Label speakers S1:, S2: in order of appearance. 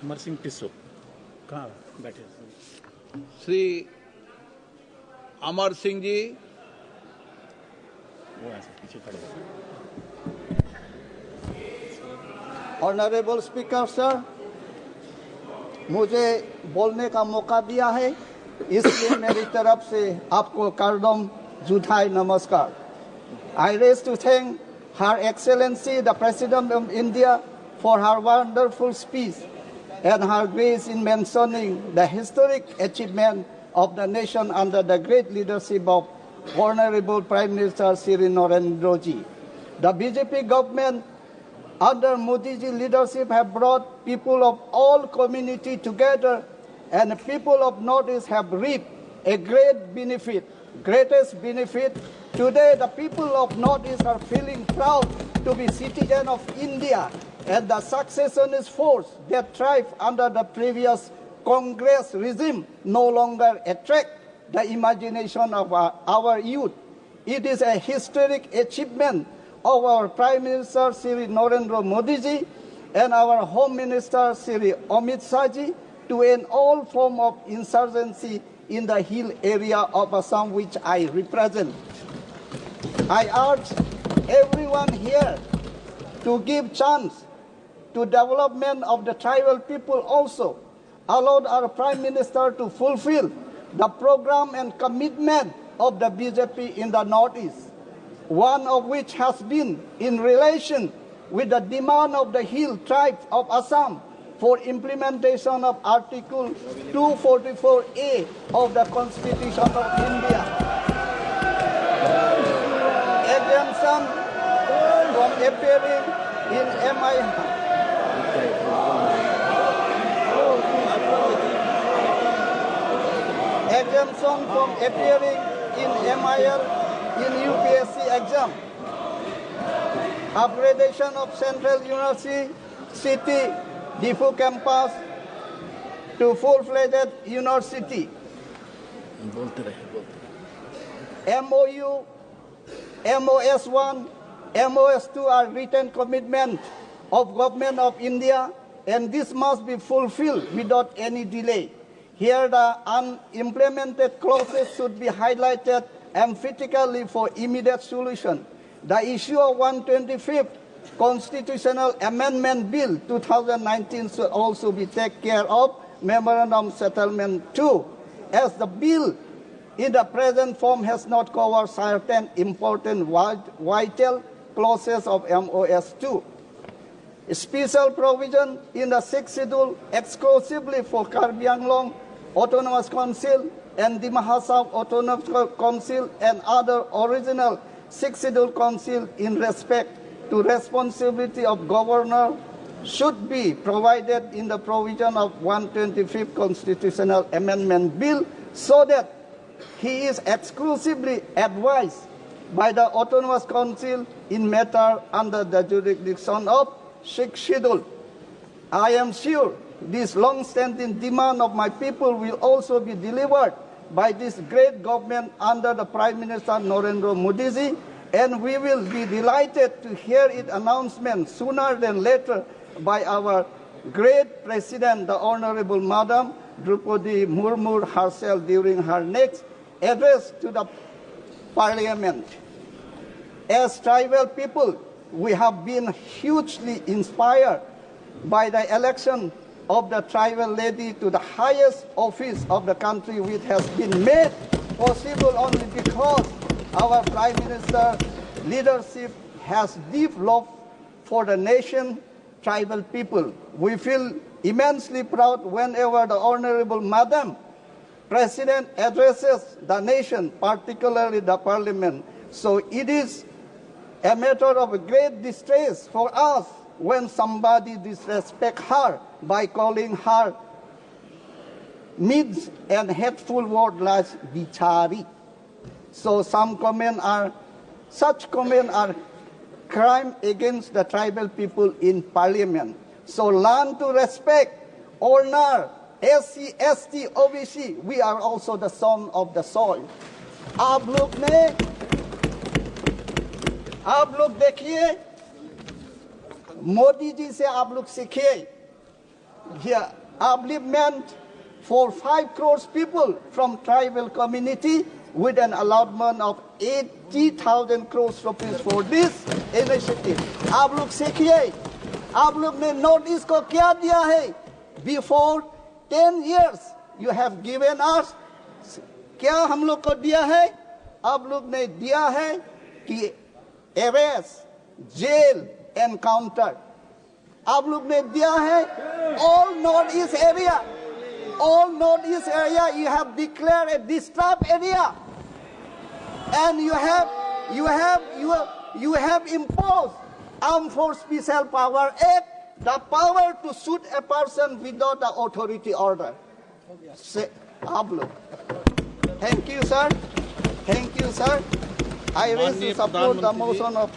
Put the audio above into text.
S1: अमरसिंह टिस्सो कहाँ बैठे?
S2: श्री अमर सिंह जी,
S1: वो ऐसे पीछे खड़े हैं।
S3: ऑनरेबल स्पीकर सर, मुझे बोलने का मौका दिया है, इसलिए मेरी तरफ से आपको कारदम जुथाई नमस्कार। I raise to thank Her Excellency the President of India for her wonderful speech and her grace in mentioning the historic achievement of the nation under the great leadership of Honorable Prime Minister Shri Narendra Ji. The BJP government under Modi's leadership have brought people of all community together, and the people of Northeast have reaped a greatest benefit. Today, the people of Northeast are feeling proud to be citizens of India, and the successionist force that thrived under the previous Congress regime no longer attract the imagination of our youth. It is a historic achievement of our Prime Minister Shri Narendra Modi ji and our Home Minister Shri Amit Shah ji to end all form of insurgency in the hill area of Assam, which I represent. I urge everyone here to give chance to development of the tribal people also. Allowed our Prime Minister to fulfill the program and commitment of the BJP in the Northeast, one of which has been in relation with the demand of the hill tribes of Assam for implementation of Article 244A of the Constitution of India. Exemption from appearing in exemption from appearing in MIL in UPSC exam. Upgradation of Central University City Difu campus to full-fledged university. MOU, MOS1, MOS2 are written commitment of Government of India, and this must be fulfilled without any delay. Here the unimplemented clauses should be highlighted emphatically for immediate solution. The issue of 125th Constitutional Amendment Bill 2019 should also be taken care of, Memorandum Settlement 2, as the bill in the present form has not covered certain important vital clauses of MOS2. A special provision in the 6th schedule exclusively for Karbi Anglong Autonomous Council and the Mahasab Autonomous Council and other original 6th schedule council in respect to responsibility of governor should be provided in the provision of 125th Constitutional Amendment Bill, so that he is exclusively advised by the Autonomous Council in matter under the jurisdiction of 6th schedule. I am sure this long-standing demand of my people will also be delivered by this great government under the Prime Minister Narendra Modi ji, and we will be delighted to hear its announcement sooner than later by our great President, the Honorable Madam Draupadi Murmu herself during her next address to the Parliament. As tribal people, we have been hugely inspired by the election of the tribal lady to the highest office of the country, which has been made possible only because our Prime Minister leadership has deep love for the nation, tribal people. We feel immensely proud whenever the Honorable Madam President addresses the nation, particularly the Parliament. So it is a matter of great distress for us when somebody disrespects her by calling her names and hateful words like bichari. So such comments are crime against the tribal people in Parliament. So learn to respect, honor SC, ST, OBC. We are also the son of the soil. आप लोग देखिए, मोदी जी से आप लोग सीखिए। here upliftment for 5 crores people from tribal community with an allotment of 80,000 crores rupees for this initiative. आप लोग सीखिए, आप लोग ने नोटिस को क्या दिया है? Before 10 years you have given us, क्या हम लोग को दिया है? आप लोग ने दिया है कि arrest, jail, encounter. आप लोग ने दिया है all northeast area. All northeast area you have declared a disturbed area, and you have imposed Armed Force Special Power Act, the power to shoot a person without the authority order. Say, आप लोग. Thank you, sir. Thank you, sir. I raise to support the motion of.